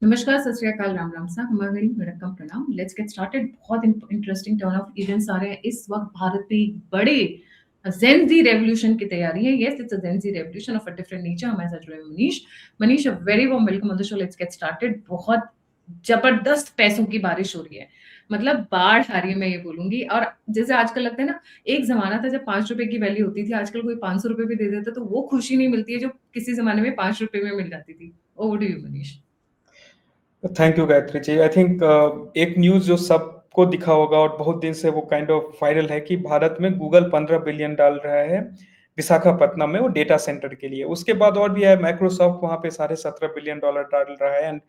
नमस्कार, सत श्री अकाल, राम राम सा, हमारी वणक्कम प्रणाम। Let's get started. बहुत इंटरेस्टिंग टर्न ऑफ इवेंट्स आ रहे हैं इस वक्त भारत में। एक बड़े जेन जी रेवोल्यूशन की तैयारी है। Yes, it's a Gen Z revolution of a different nature. हमारे साथ जुड़े हैं Manish. Manish, a very warm welcome on the show. Let's get started. बहुत जबरदस्त पैसों की बारिश हो रही है, मतलब बाढ़ आ रही है, मैं ये बोलूंगी। और जैसे आजकल लगता है ना, एक जमाना था जब 5 रुपए की वैल्यू होती थी। आजकल कोई 500 रुपए भी दे देता तो वो खुशी नहीं मिलती है जो किसी जमाने में 5 रुपए में मिल जाती थी। Over to you Manish. Thank you Gayatri ji. I think एक न्यूज जो सबको दिखा होगा और बहुत दिन से वो काइंड ऑफ वायरल है कि भारत में गूगल 15 बिलियन डाल रहा है विशाखापट्टनम में वो डेटा सेंटर के लिए। उसके बाद और भी है, माइक्रोसॉफ्ट वहां पे $17 बिलियन डाल रहा है। एंड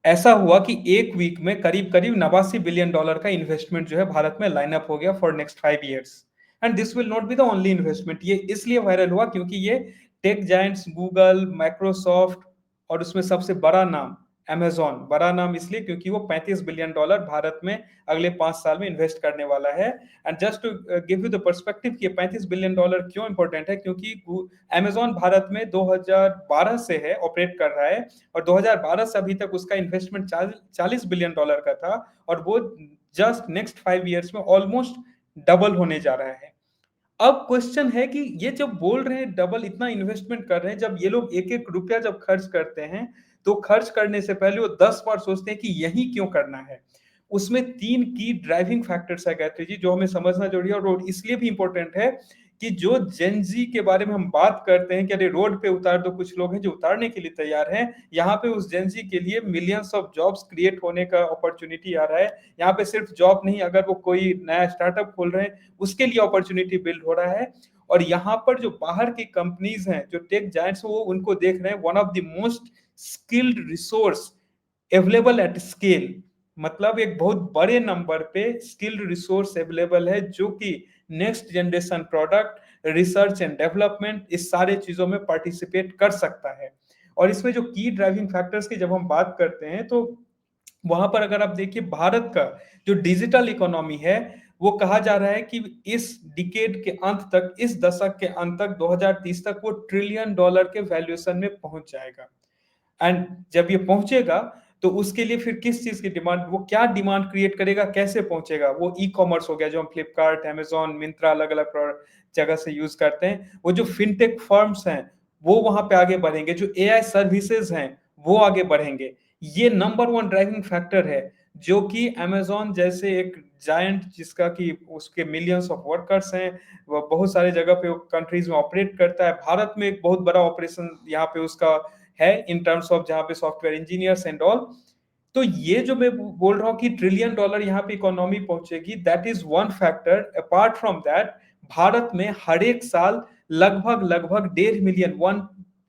ऐसा हुआ कि एक वीक में करीब करीब $89 बिलियन का इन्वेस्टमेंट जो है भारत में लाइन अप हो गया for next 5 years. And this will not be the only investment. ये इसलिए वायरल हुआ क्योंकि ये टेक जायंट्स गूगल, माइक्रोसॉफ्ट और उसमें सबसे बड़ा नाम अमेजॉन, बड़ा नाम इसलिए क्योंकि वो $35 बिलियन भारत में अगले 5 साल में इन्वेस्ट करने वाला है। And just to give you the perspective कि $35 बिलियन क्यों इंपॉर्टेंट है, क्योंकि अमेजॉन भारत में 2012 से है, ऑपरेट कर रहा है। और 2012 से अभी तक उसका इन्वेस्टमेंट $40 बिलियन का था। और वो जस्ट नेक्स्ट 5 इयर्स में ऑलमोस्ट डबल होने जा रहा है। अब क्वेश्चन है कि ये जब बोल रहे हैं डबल, इतना इन्वेस्टमेंट कर रहे हैं, जब ये लोग एक एक रुपया जब खर्च करते हैं तो खर्च करने से पहले वो 10 बार सोचते हैं कि यही क्यों करना है। उसमें 3 की ड्राइविंग फैक्टर्स है गायत्री जी, जो हमें समझना जरूरी है। और इसलिए भी इंपॉर्टेंट है कि जो जेनजी के बारे में हम बात करते हैं कि अरे रोड पे उतार दो, कुछ लोग हैं जो उतारने के लिए तैयार हैं। यहाँ पे उस जेनजी के लिए मिलियंस ऑफ जॉब्स क्रिएट होने का अपॉर्चुनिटी आ रहा है। यहाँ पे सिर्फ जॉब नहीं, अगर वो कोई नया स्टार्टअप खोल रहे हैं उसके लिए अपॉर्चुनिटी बिल्ड हो रहा है। और यहाँ पर जो बाहर की कंपनीज हैं, जो टेक जायंट्स, वो उनको देख रहे हैं one of the most skilled resource available at scale. मतलब एक बहुत बड़े नंबर पे स्किल्ड रिसोर्स अवेलेबल है जो कि next generation product, research and development, इस सारे चीजों में पार्टिसिपेट कर सकता है। और इसमें जो की ड्राइविंग फैक्टर्स की जब हम बात करते हैं तो वहां पर अगर आप देखिए, भारत का जो डिजिटल इकोनॉमी है वो कहा जा रहा है कि इस डिकेड के अंत तक, इस दशक के अंत तक, 2030 तक वो $1 ट्रिलियन के वैल्यूएशन में पहुंच जाएगा। एंड जब ये पहुंचेगा तो उसके लिए फिर किस चीज की डिमांड, वो क्या डिमांड क्रिएट करेगा, कैसे पहुंचेगा? वो ई कॉमर्स हो गया, जो हम फ्लिपकार्ट, अमेजोन, मिंत्रा अलग अलग जगह से यूज करते हैं। वो जो फिनटेक फर्म्स हैं वो वहां पे आगे बढ़ेंगे, जो एआई सर्विसेज हैं वो आगे बढ़ेंगे। ये नंबर वन ड्राइविंग फैक्टर है जो कि अमेजोन जैसे एक जायंट, जिसका कि उसके मिलियंस ऑफ वर्कर्स हैं, वो बहुत सारे जगह पे कंट्रीज में ऑपरेट करता है। भारत में एक बहुत बड़ा ऑपरेशन यहाँ पे उसका है इन टर्म्स ऑफ, जहां पे सॉफ्टवेयर इंजीनियर्स एंड ऑल। तो ये जो मैं बोल रहा हूँ कि $1 ट्रिलियन यहाँ पे इकोनॉमी पहुंचेगी, that is one factor. Apart from that, Bharat में हर एक साल लगभग लगभग 1.5 मिलियन, वन,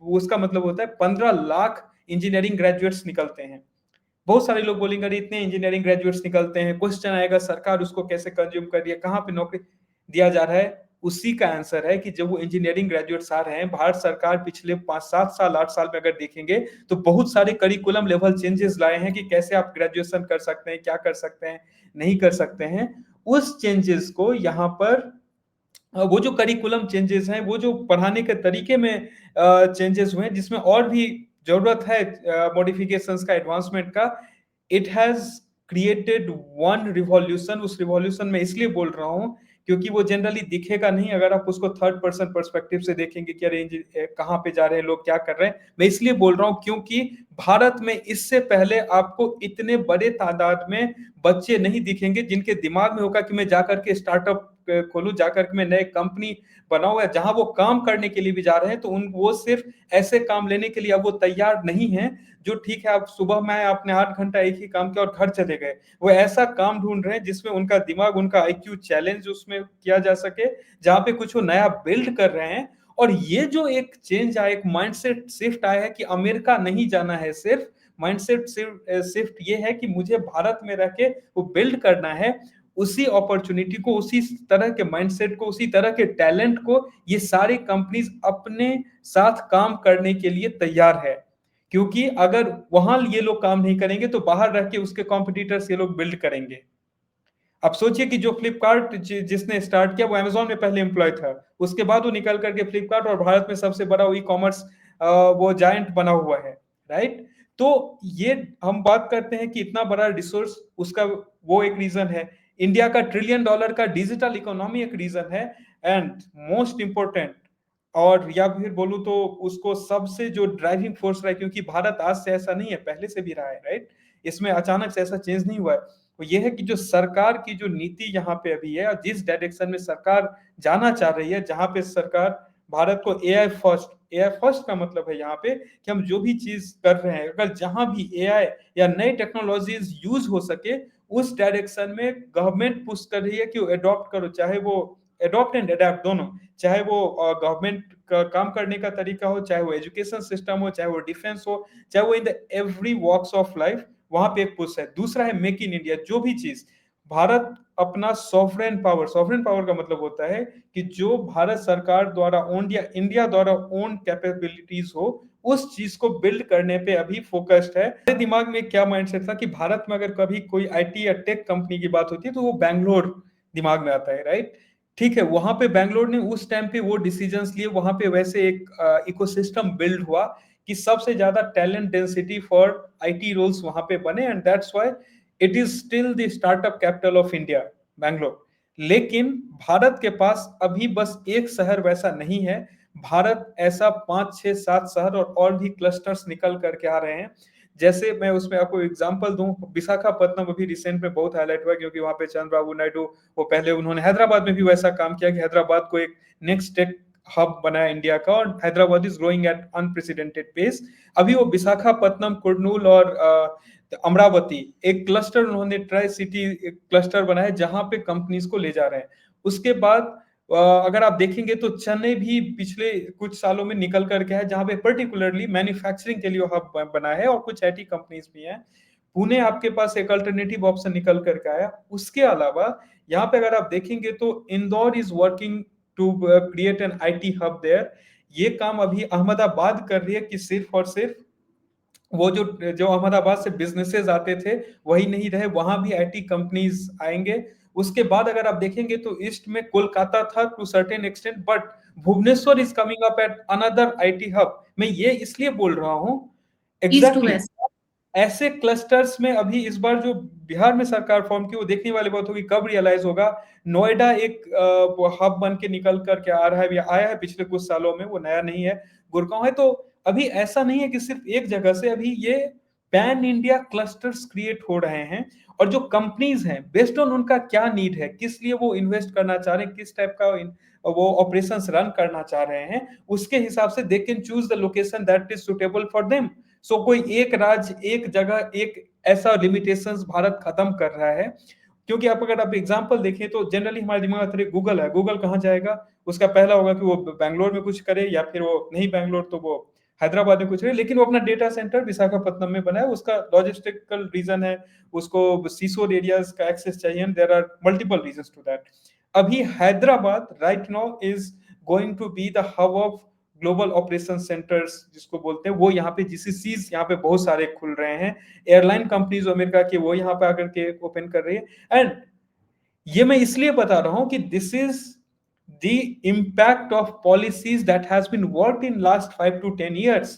उसका मतलब होता है 15 लाख इंजीनियरिंग ग्रेजुएट्स निकलते हैं। बहुत सारे लोग बोलेंगे अरे इतने इंजीनियरिंग ग्रेजुएट्स निकलते हैं, क्वेश्चन आएगा सरकार उसको कैसे कंज्यूम कर रही है, कहाँ पे नौकरी दिया जा रहा है? उसी का आंसर है कि जब वो इंजीनियरिंग ग्रेजुएट्स आ रहे हैं, भारत सरकार पिछले 5 7 साल 8 साल में अगर देखेंगे तो बहुत सारे करिकुलम लेवल चेंजेस लाए हैं कि कैसे आप ग्रेजुएशन कर सकते हैं, क्या कर सकते हैं, नहीं कर सकते हैं। उस चेंजेस को यहाँ पर वो जो करिकुलम चेंजेस हैं, वो जो पढ़ाने के तरीके में चेंजेस हुए हैं, जिसमें और भी जरूरत है मॉडिफिकेशंस का, एडवांसमेंट का, it has created one revolution. उस रिवॉल्यूशन में इसलिए बोल रहा हूं क्योंकि वो जनरली दिखेगा नहीं, अगर आप उसको थर्ड पर्सन पर्सपेक्टिव से देखेंगे कि अरे कहाँ पे जा रहे हैं लोग, क्या कर रहे हैं। मैं इसलिए बोल रहा हूं क्योंकि भारत में इससे पहले आपको इतने बड़े तादाद में बच्चे नहीं दिखेंगे जिनके दिमाग में होगा कि मैं जाकर के स्टार्टअप खोलूं, जाकर के मैं नए कंपनी बनाऊं। या जहां वो काम करने के लिए भी जा रहे हैं तो उन वो सिर्फ ऐसे काम लेने के लिए अब वो तैयार नहीं है जो ठीक है आप सुबह में आपने 8 घंटा एक ही काम किया और घर चले गए। वो ऐसा काम ढूंढ रहे हैं जिसमें उनका दिमाग, उनका आईक्यू चैलेंज उसमें किया जा सके, जहां पे कुछ वो नया बिल्ड कर रहे हैं। और ये जो एक चेंज आया, एक माइंडसेट शिफ्ट आया है कि अमेरिका नहीं जाना है, सिर्फ माइंडसेट शिफ्ट ये है कि मुझे भारत में रह के वो बिल्ड करना है। उसी अपॉर्चुनिटी को, उसी तरह के माइंडसेट को, उसी तरह के टैलेंट को ये सारी कंपनीज अपने साथ काम करने के लिए तैयार है। क्योंकि अगर वहां ये लोग काम नहीं करेंगे तो बाहर रह के उसके कॉम्पिटिटर्स ये लोग बिल्ड करेंगे। अब सोचिए कि जो फ्लिपकार्ट जिसने स्टार्ट किया वो अमेजोन में पहले एम्प्लॉय था, उसके बाद वो निकल करके फ्लिपकार्ट और भारत में सबसे बड़ा ई कॉमर्स वो जायंट बना हुआ है, राइट? तो ये हम बात करते हैं कि इतना बड़ा रिसोर्स, उसका वो एक रीजन है। इंडिया का $1 ट्रिलियन का डिजिटल इकोनॉमी एक रीजन है। एंड मोस्ट इंपॉर्टेंट, और या फिर बोलूं तो उसको सबसे जो ड्राइविंग फोर्स रहा है, क्योंकि भारत आज से ऐसा नहीं है, पहले से भी रहा है, राइट? इसमें अचानक से ऐसा चेंज नहीं हुआ है। तो ये है कि जो सरकार की जो नीति यहाँ पे अभी है, और जिस डायरेक्शन में सरकार जाना चाह रही है, जहां पे सरकार भारत को एआई फर्स्ट का मतलब है यहाँ पे कि हम जो भी चीज कर रहे हैं, अगर जहां भी एआई या नई टेक्नोलॉजीज यूज हो सके, उस डायरेक्शन में गवर्नमेंट पुश कर रही है कि वो अडॉप्ट करो, चाहे वो अडॉप्ट एंड अडेप्ट दोनों, चाहे वो गवर्नमेंट का काम करने का तरीका हो, चाहे वो एजुकेशन सिस्टम हो, चाहे वो डिफेंस हो, चाहे वो in the every walks of life, वहां पे एक पुश है। दूसरा है मेक इन इंडिया। जो भी चीज भारत अपना सॉवरेन पावर का मतलब होता है कि जो भारत सरकार द्वारा ओन्ड या इंडिया द्वारा ओन्ड कैपेबिलिटीज हो, उस चीज को बिल्ड करने पे अभी फोकस्ड है। मेरे दिमाग में क्या माइंडसेट था कि भारत में अगर कभी कोई आईटी या टेक कंपनी की बात होती है तो वो बैंगलोर दिमाग में आता है, राइट? ठीक है, वहां पे बैंगलोर ने उस टाइम पे वो डिसीजंस लिए, वहां पे वैसे एक इकोसिस्टम बिल्ड हुआ कि सबसे ज्यादा talent density for IT roles वहां पे बने, and that's why it is still the startup capital of India, Bangalore. लेकिन भारत के पास अभी बस एक शहर वैसा नहीं है। भारत ऐसा 5 6 7 शहर और भी क्लस्टर्स निकल करके आ रहे हैं। जैसे मैं उसमें आपको एग्जांपल दूं, विशाखापत्तनम अभी रिसेंट में बहुत हाईलाइट हुआ, क्योंकि वहां पे चंद्रबाबू नायडू, वो पहले उन्होंने हैदराबाद में भी वैसा काम किया कि हैदराबाद को एक नेक्स्ट टेक हब बनाया इंडिया का, और Hyderabad is growing at unprecedented pace. अभी वो विशाखापत्तनम, कुर्नूल और अमरावती एक क्लस्टर उन्होंने ट्राई सिटी क्लस्टर बनाया, जहां पे कंपनीज को ले जा रहे हैं। उसके बाद अगर आप देखेंगे तो चेन्नई भी पिछले कुछ सालों में निकल करके है, जहां पे पर्टिकुलरली मैन्युफैक्चरिंग के लिए हब बना है, और कुछ आईटी कंपनीज भी हैं। पुणे आपके पास एक अल्टरनेटिव ऑप्शन निकल करके आया। उसके अलावा यहाँ पे अगर आप देखेंगे तो Indore is working to create an IT hub there. ये काम अभी अहमदाबाद कर रही है कि सिर्फ और सिर्फ वो जो जो अहमदाबाद से बिजनेसेस आते थे वही नहीं रहे, वहां भी आईटी कंपनीज आएंगे। उसके बाद अगर आप देखेंगे तो ईस्ट में कोलकाता था to certain extent, but Bhubaneswar is coming up at another IT hub. मैं ये इसलिए बोल रहा हूँ, ईस्ट टू एग्जैक्टली वेस्ट। ऐसे क्लस्टर्स में अभी इस बार जो बिहार में सरकार फॉर्म की, वो देखने वाली बात होगी कब रियलाइज होगा। नोएडा एक हब बन के निकल करके आ रहा है, या आया है पिछले कुछ सालों में, वो नया नहीं है, गुड़गांव है। तो अभी ऐसा नहीं है कि सिर्फ एक जगह से, अभी ये पैन इंडिया क्लस्टर्स क्रिएट हो रहे हैं। और जो कंपनीज हैं, बेस्ड ऑन उनका क्या नीड है, किस लिए वो इन्वेस्ट करना चाह रहे हैं, किस टाइप का वो ऑपरेशंस रन करना चाह रहे हैं, उसके हिसाब से they can choose the location that is suitable for them. So कोई एक राज्य, एक जगह, एक ऐसा लिमिटेशंस भारत खत्म कर रहा है। क्योंकि आप अगर आप एग्जांपल देखें तो जनरली हमारे दिमाग में गूगल है, गूगल कहाँ जाएगा? उसका पहला होगा कि वो बैंगलोर में कुछ करे, या फिर वो नहीं बैंगलोर तो वो हैदराबाद में कुछ करे, लेकिन वो अपना डेटा सेंटर विशाखापट्टनम में बनाया। उसका लॉजिस्टिकल रीजन है, उसको सीसोर एरियाज का एक्सेस चाहिए, and there are multiple reasons to that. अभी Hyderabad right now is going to be the hub of global operation centres जिसको बोलते हैं। वो यहाँ पे जीसीसीज यहाँ पे बहुत सारे खुल रहे हैं। एयरलाइन कंपनीज अमेरिका की वो यहाँ पे आकर के ओपन कर रही है। एंड ये मैं इसलिए बता रहा हूं कि this is the impact of policies that has been worked in last 5 to 10 years।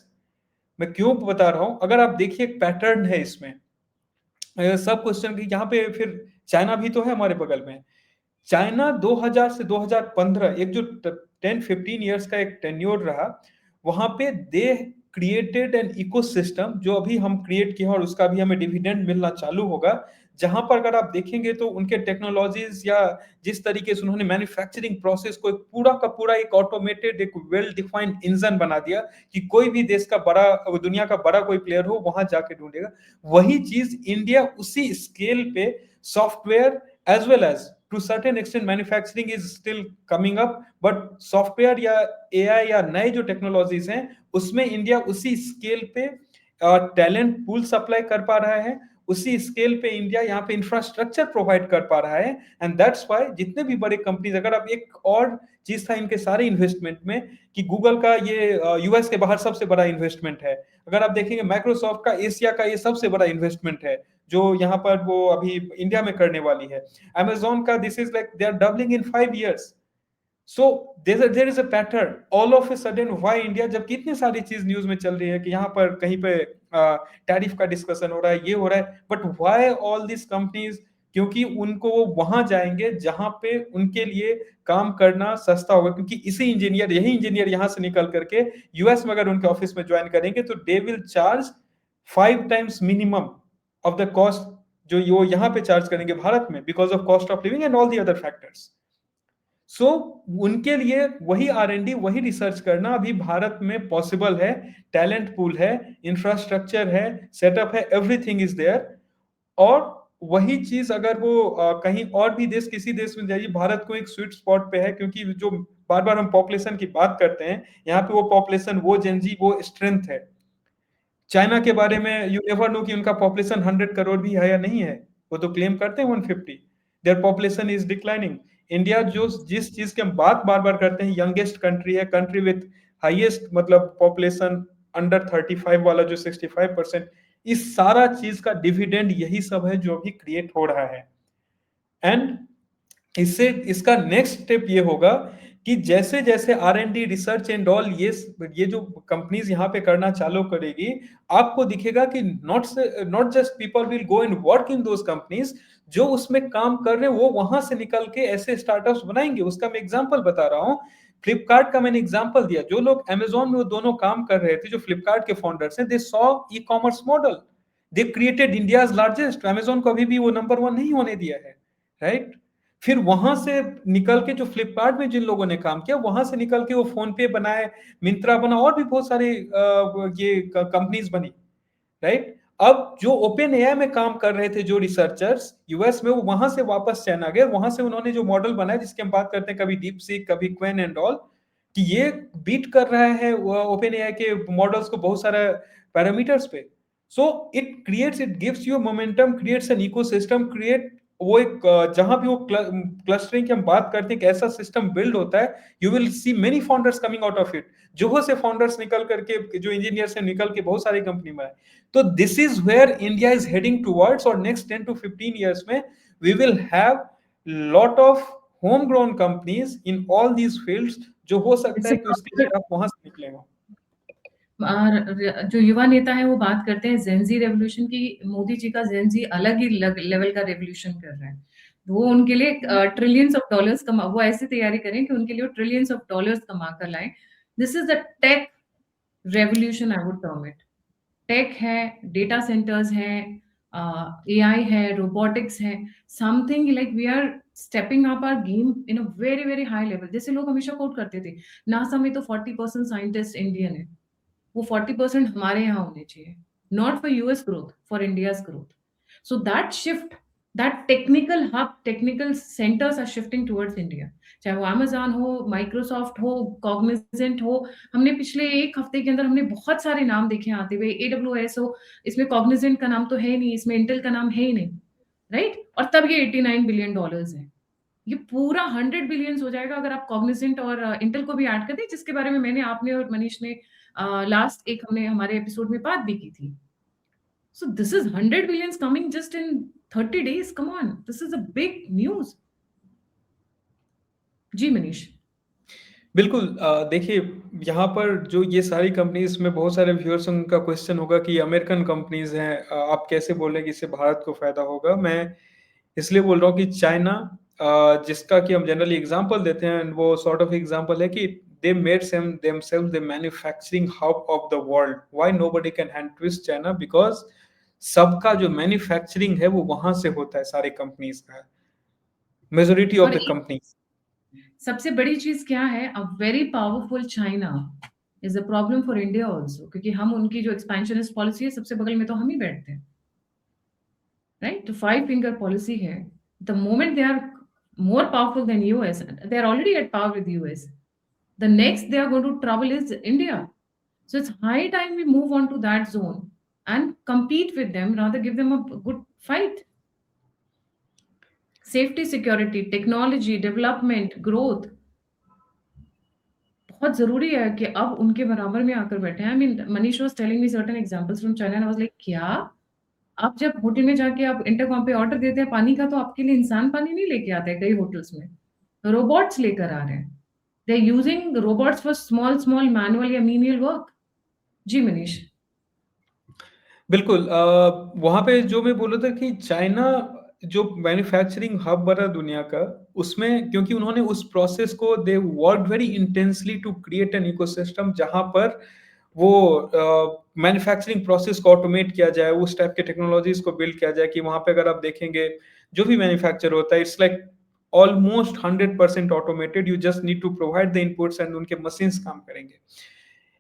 मैं क्यों बता रहा हूं, अगर आप देखिए एक पैटर्न है इसमें। सब क्वेश्चन की यहाँ पे फिर चाइना भी तो है हमारे बगल में। चाइना 2000 से 2015 एक जो 10 15 इयर्स का एक टेन्योर रहा, वहां पे दे क्रिएटेड एन इकोसिस्टम जो अभी हम क्रिएट किए हैं, और उसका भी हमें डिविडेंड मिलना चालू होगा। जहां पर अगर आप देखेंगे तो उनके टेक्नोलॉजीज, या जिस तरीके से उन्होंने मैन्युफैक्चरिंग प्रोसेस को एक पूरा का पूरा एक ऑटोमेटेड, एक वेल डिफाइंड इंजन बना दिया कि कोई भी देश का बड़ा, दुनिया का बड़ा कोई प्लेयर हो वहां जाके ढूंढेगा। वही चीज इंडिया उसी स्केल पे software as well as to certain extent manufacturing is still coming up, but software या एआई या नए जो टेक्नोलॉजीज हैं उसमें इंडिया उसी स्केल पे टैलेंट पूल सप्लाई कर पा रहा है, उसी स्केल पे इंडिया यहाँ पे इंफ्रास्ट्रक्चर प्रोवाइड कर पा रहा है। एंड दैट्स व्हाई जितने भी बड़े कंपनीज, अगर आप एक और चीज था इनके सारे इन्वेस्टमेंट में कि गूगल का ये यूएस के बाहर सबसे बड़ा इन्वेस्टमेंट है। अगर आप देखेंगे माइक्रोसॉफ्ट का एशिया का ये सबसे बड़ा इन्वेस्टमेंट है जो यहाँ पर वो अभी इंडिया में करने वाली है। अमेजोन का this is like they are doubling in 5 years। So there is a pattern all of a sudden why India, जबकि इतनी सारी चीज न्यूज में चल रही है कि यहाँ पर कहीं पे टैरिफ का डिस्कशन हो रहा है, ये हो रहा है, but why all this companies? क्योंकि उनको वो वहां जाएंगे जहां पे उनके लिए काम करना सस्ता होगा, क्योंकि यही इंजीनियर यहाँ से निकल करके यूएस में अगर उनके ऑफिस में ज्वाइन करेंगे तो they will charge 5 times minimum of the cost जो वो यहाँ पे चार्ज करेंगे भारत में, because of cost of living and all the other factors. So उनके लिए वही R&D, वही रिसर्च करना अभी भारत में पॉसिबल है। टैलेंट पूल है, इंफ्रास्ट्रक्चर है, सेटअप है, एवरीथिंग इज देयर। और वही चीज अगर वो कहीं और भी देश, किसी देश में जाइए, भारत को एक स्वीट स्पॉट पे है, क्योंकि जो बार बार हम पॉपुलेशन की बात करते हैं, यहाँ पे वो पॉपुलेशन, वो जेनजी, वो स्ट्रेंथ है। चाइना के बारे में यू नेवर नो कि उनका पॉपुलेशन 100 करोड़ भी है या नहीं है, वो तो क्लेम करते हैं 150। Their population is declining. India जो जिस चीज की हम बात बार बार करते हैं, यंगेस्ट कंट्री है, कंट्री विथ हाईएस्ट मतलब पॉपुलेशन अंडर 35 वाला जो 65%, इस सारा चीज का डिविडेंड यही सब है जो अभी क्रिएट हो रहा है। एंड इससे इसका नेक्स्ट स्टेप ये होगा कि जैसे जैसे R&D रिसर्च एंड ऑल ये जो कंपनीज यहाँ पे करना चालू करेगी, आपको दिखेगा कि not just people will go and work in those companies, जो उसमें काम कर रहे हैं वो वहां से निकल के ऐसे स्टार्टअप्स बनाएंगे। उसका मैं एग्जांपल बता रहा हूँ, फ्लिपकार्ट का मैंने एग्जांपल दिया। जो लोग अमेजोन में वो दोनों काम कर रहे थे, जो फ्लिपकार्ट के फाउंडर्स हैं, they saw e commerce model, they created India's largest. Amazon को अभी भी वो नंबर 1 नहीं होने दिया है, राइट? फिर वहां से निकल के जो फ्लिपकार्ट में जिन लोगों ने काम किया, वहां से निकल के वो फोन पे बनाए, मिंत्रा बना, और भी बहुत सारे ये कंपनीज बनी, राइट? अब जो ओपन एआई में काम कर रहे थे जो रिसर्चर्स यूएस में, वो वहां से वापस चाइना गए। वहां से उन्होंने जो मॉडल बनाया, जिसकी हम बात करते हैं कभी डीप सीक, कभी क्वेन एंड ऑल, कि ये बीट कर रहा है ओपन एआई के मॉडल्स को बहुत सारे पैरामीटर्स पे। So it creates, it gives you momentum, creates an ecosystem, create वो एक जहां भी वो क्लस्टरिंग की हम बात करते हैं, एक ऐसा सिस्टम बिल्ड होता है, you will see many founders coming out of it. Zoho से फाउंडर्स निकल करके, जो इंजीनियर से निकल के बहुत सारी कंपनी में आए। तो this is where India is heading towards, और नेक्स्ट 10 to 15 years में we will have lot of home grown companies in all these fields, जो हो सकता है कि उसके लिए आप वहां से निकले हो। जो युवा नेता है वो बात करते हैं जेनजी रेवोल्यूशन की। मोदी जी का जेनजी अलग ही लेवल का रेवोल्यूशन कर रहा है। वो उनके लिए ट्रिलियंस ऑफ डॉलर्स कमा, वो ऐसी तैयारी करें कि उनके लिए ट्रिलियंस ऑफ डॉलर्स कमा कर लाएं। This is the tech revolution, I would term it. Tech है, डेटा सेंटर्स हैं, एआई है, रोबोटिक्स है, something like we are stepping up our game in a very very high level. जैसे लोग हमेशा कोट करते थे, नासा में तो 40% साइंटिस्ट इंडियन है, वो 40% हमारे यहाँ होने चाहिए, not for US growth, for India's growth. So that shift, that technical hub, technical centres are shifting towards India. चाहे वो अमेजॉन हो, माइक्रोसॉफ्ट हो, कॉग्निजेंट हो। हमने पिछले एक हफ्ते के अंदर हमने बहुत सारे नाम देखे आते हुए। AWS हो, इसमें कॉग्निजेंट का नाम तो है ही नहीं, इसमें इंटेल का नाम है ही नहीं, राइट? और तब ये $89 बिलियन है। ये पूरा 100 बिलियंस हो जाएगा अगर आप कॉग्निजेंट और इंटेल को भी ऐड कर दें, जिसके बारे में मैंने, आपने और मनीष ने लास्ट एक हमने हमारे एपिसोड में बात भी की थी। So this is 100 billions coming just in 30 days। Come on, this is a big news. जी मनीष। बिल्कुल। देखिए, यहाँ पर जो ये सारी कंपनीज में बहुत सारे व्यूअर्स, उनका क्वेश्चन होगा कि अमेरिकन कंपनीज हैं, आप कैसे बोल रहे हैं कि इससे भारत को फायदा होगा? मैं इसलिए बोल रहा हूँ कि चाइना, जिसका कि हम जनरली एग्जांपल देते हैं, and वो सॉर्ट ऑफ एग्जांपल है कि they made themselves the manufacturing hub of the world. Why nobody can hand twist China? Because सबका जो मैन्युफैक्चरिंग है वो वहां से होता है, सारे कंपनीज का, मेजोरिटी ऑफ और द एक कंपनीज। सबसे बड़ी चीज क्या है, a very powerful China is a problem for India also, क्योंकि हम उनकी जो एक्सपेंशनिस्ट पॉलिसी है, सबसे बगल में तो हम ही बैठते हैं, राइट? तो 5 फिंगर पॉलिसी है। The moment they are more powerful than US, they are already at power with US, the next they are going to trouble is India. So it's high time we move on to that zone and compete with them, rather give them a good fight. Safety, security, technology, development, growth बहुत जरूरी है कि अब उनके बराबर में आकर बैठे हैं। I mean Manish was telling me certain examples from China, I was like, क्या आप जब होटल में जाके आप इंटरकॉम पे ऑर्डर देते हैं पानी का, तो आपके लिए इंसान पानी नहीं लेके आते हैं, कई होटल्स में रोबोट्स लेकर आ रहे हैं। They're using robots for small manual या menial work. जी मनीष. बिल्कुल वहाँ पे जो मैं बोल रहा था कि चाइना जो मैन्युफैक्चरिंग हब बना दुनिया का, उसमें क्योंकि उन्होंने उस प्रोसेस को they worked very intensely to create an ecosystem जहाँ पर वो मैन्युफैक्चरिंग प्रोसेस को ऑटोमेट किया जाए, उस टाइप के टेक्नोलॉजीज को बिल्ड किया जाए कि वहाँ पे अगर आप देखेंगे जो भी मैन्युफैक्चर होता है, it's like almost 100% automated. You just need to provide the inputs and उनके मशीन्स काम करेंगे.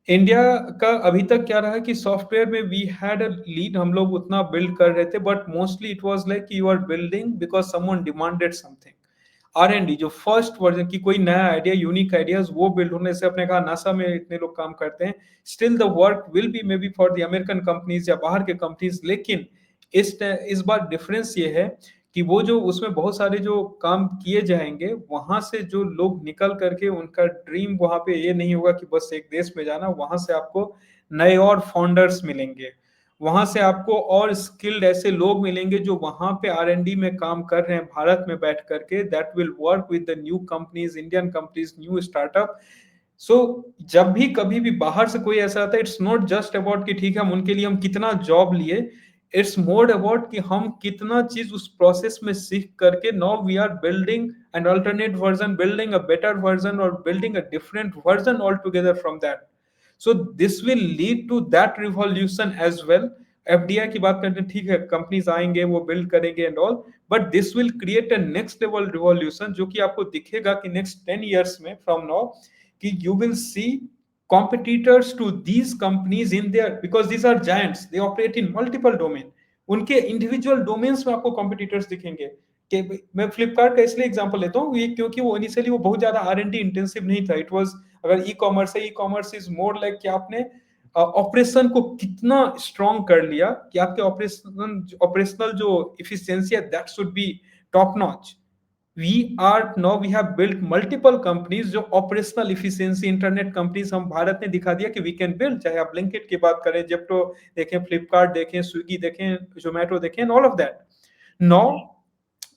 इंडिया का अभी तक क्या रहा कि सॉफ्टवेयर में वी हैड अ लीड, हम लोग उतना बिल्ड कर रहे थे, but mostly it was like you are building because someone demanded something. R&D जो फर्स्ट वर्जन की कोई नया आइडिया, यूनिक आइडियाज वो बिल्ड होने से, अपने कहा नासा में इतने लोग काम करते हैं, still the work will be may be for the American companies या बाहर के कंपनीज. लेकिन इस बार डिफरेंस ये है कि वो जो उसमें बहुत सारे जो काम किए जाएंगे, वहां से जो लोग निकल करके उनका ड्रीम वहां पे ये नहीं होगा कि बस एक देश में जाना, वहां से आपको नए और फाउंडर्स मिलेंगे, वहां से आपको और स्किल्ड ऐसे लोग मिलेंगे जो वहां पे R&D में काम कर रहे हैं भारत में बैठ करके. That will work with the new companies, Indian companies, new startup. So जब भी कभी भी बाहर से कोई ऐसा आता है, इट्स नॉट जस्ट अबाउट कि ठीक है हम उनके लिए हम कितना जॉब लिए, इट्स मोर अबाउट कि हम कितना चीज उस प्रोसेस में सीख करके now we are building an alternate version, building a better version और building a different version all together from that. So this will lead to that revolution as well. FDI की बात करते हैं, ठीक है कंपनीज आएंगे वो बिल्ड करेंगे and all, but this will create a next level revolution जो कि आपको दिखेगा कि नेक्स्ट 10 years में फ्रॉम नाउ कि you will see competitors to these companies in their, because these are giants, they operate in multiple domain. उनके individual domains में आपको कॉम्पिटिटर्स दिखेंगे. कि मैं फ्लिपकार्ट का इसलिए एग्जांपल लेता हूँ, ये क्योंकि वो इनिशियली वो बहुत ज्यादा R&D इंटेंसिव नहीं था. इट वाज, अगर ई कॉमर्स है, e commerce is more like कि आपने ऑपरेशन को कितना स्ट्रॉन्ग कर लिया कि आपके ऑपरेशनल जो इफिशिएंसी है that should be top notch. we have built multiple companies जो ऑपरेशनल इफिशिएंसी, इंटरनेट कंपनीज हम भारत ने दिखा दिया कि वी कैन बिल्ड. चाहे आप ब्लिंकिट की बात करें, जेप्टो देखें, फ्लिपकार्ट देखें, स्विगी देखें, जोमेटो देखें, all of that. Now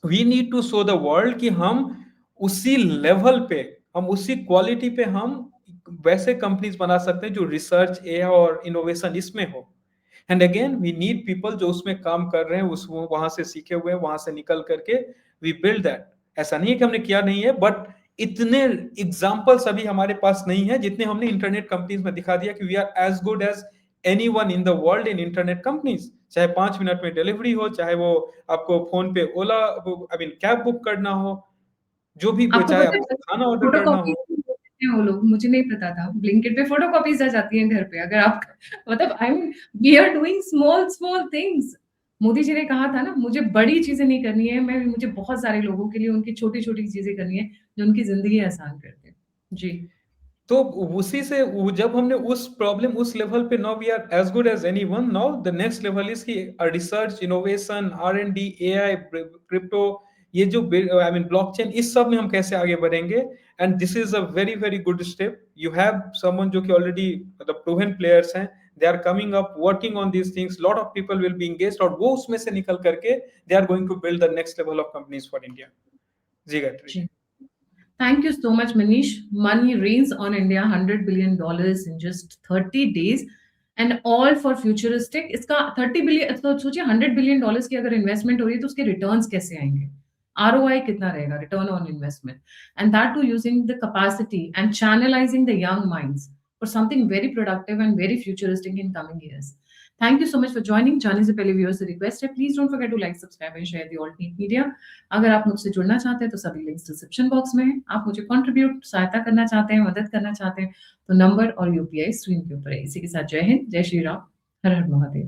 we need to show the world कि हम उसी लेवल पे, हम उसी क्वालिटी पे हम वैसे कंपनीज बना सकते हैं जो रिसर्च, एआई और इनोवेशन इसमें हो. And again we need people जो उसमें काम कर रहे हैं, उस वहां से सीखे हुए हैं, वहां से निकल करके वी बिल्ड दैट. ऐसा नहीं है कि हमने किया नहीं है, बट इतने एग्जाम्पल्स अभी हमारे पास नहीं है जितने हमने इंटरनेट कंपनीज में दिखा दिया कि we are as good as anyone in the world in internet companies. चाहे 5 मिनट में डिलीवरी हो, चाहे वो आपको फोन पे ओला आई मीन कैब बुक करना हो, जो भी, आपको चाहे पता आपको है खाना ऑर्डर करना फोटोकॉपी हो. देते हैं वो लोग, मुझे नहीं पता था. ब्लिंकिट पे फोटोकॉपीज आ जाती हैं घर पे. अगर आप मतलब I mean we are doing small things. Modi ji ने कहा था ना, मुझे बड़ी चीजें नहीं करनी है, मैं मुझे बहुत सारे लोगों के लिए उनकी छोटी-छोटी चीजें करनी है जो उनकी जिंदगी आसान कर दे. जी. तो उसी से जब हमने उस प्रॉब्लम उस लेवल पे, now we are as good as anyone. Now the next level is key research, innovation, R&D, AI, crypto, ये जो आई मीन ब्लॉकचेन, इस सब में हम कैसे आगे बढ़ेंगे. And this is a very very good step. You have someone जो कि ऑलरेडी मतलब प्रूवन प्लेयर्स हैं, they are coming up working on these things, lot of people will be engaged, और वो उसमें से निकल करके they are going to build the next level of companies for India. जी गायत्री. जी. Thank you so much, Manish. Money rains on India, $100 billion in just 30 days, and all for futuristic. इसका 30 billion, तो सोचिए $100 billion की अगर investment हो रही है तो उसके रिटर्न्स कैसे आएंगे? ROI कितना रहेगा, return on investment, and that too using the capacity and channelising the young minds for something very productive and very futuristic in coming years. Thank you so much for joining. जाने से पहले viewers से request है, please don't forget to like, subscribe and share the Alt Neat Media. अगर आप मुझसे जुड़ना चाहते हैं तो सभी लिंक्स डिस्क्रिप्शन बॉक्स में हैं. आप मुझे कंट्रीब्यूट, सहायता करना चाहते हैं, मदद करना चाहते हैं, तो नंबर और यूपीआई स्क्रीन के ऊपर है. इसी के साथ जय हिंद, जय श्री राम, हर हर महादेव.